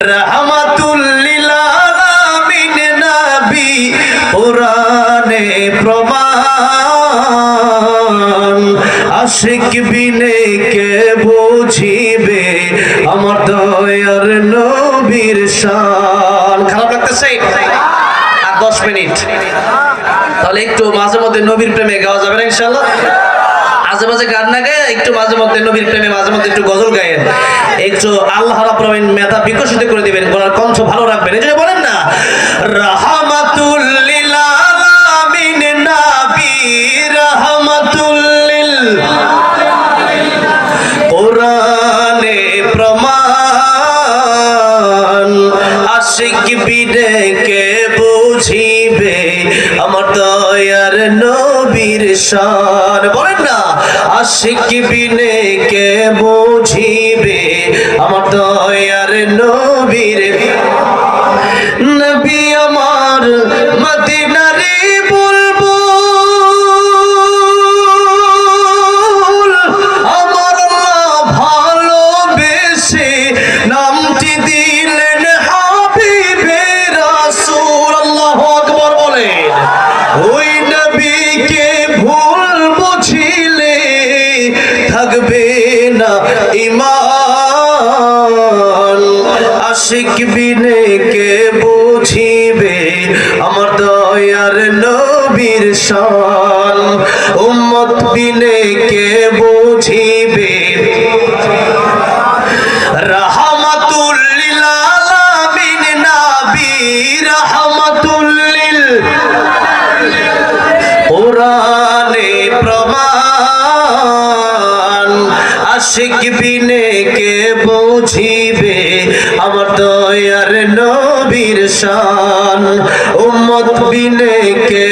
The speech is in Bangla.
রাহমাতুল লিল আলামিন নবী কোরআনে প্রমাণ আশিক বিনে কে বুঝিবে আমার দয়ার নবীর শান। খারাপ লাগতেছে? আর 10 মিনিট তাহলে একটু মাঝে মধ্যে নবীর প্রেমে গাওয়া যাবে না ইনশাআল্লাহ। মাঝে মাঝে গান না গায়ে একটু মাঝে মধ্যে নবীর প্রেমে মাঝে মধ্যে একটু গজল গায়েন, একটু আল্লাহ রাব্বুল আলামিন মেধা বিকশিত করে দিবেন, গলার কণ্ঠ ভালো রাখবেন। এই জন্য বলেন না রাহমাতুল লিল আলামিন নবী রাহমাতুল লিল কোরআনে প্রমাণ আশিক বিনে কে বুঝিবে আমার দয়ার নবীর শান। বলেন না আশিক বিনে কে বুঝিবে আমার দয়ার নবীর। নবী আমার মদিনারে বুলবুল আমার আল্লাহ ভালোবেসে নামটি দিলেন হাবিবে রাসূল। আল্লাহু আকবার বলেন। ওই নবীকে ভুল বুঝিলে থাকবে না ঈমান। আশিক বিনে কে বুঝিবে আমার দয়ার নবীর শান। উম্মত বিনে কে বুঝিবে রাহমাতুল লিল আলামিন নবী রাহমাতুল লিল কোরআনে প্রমাণ আশিক বিনে কে বুঝিবে আমার দয়ার নবীর শান। উম্মত বিনে কে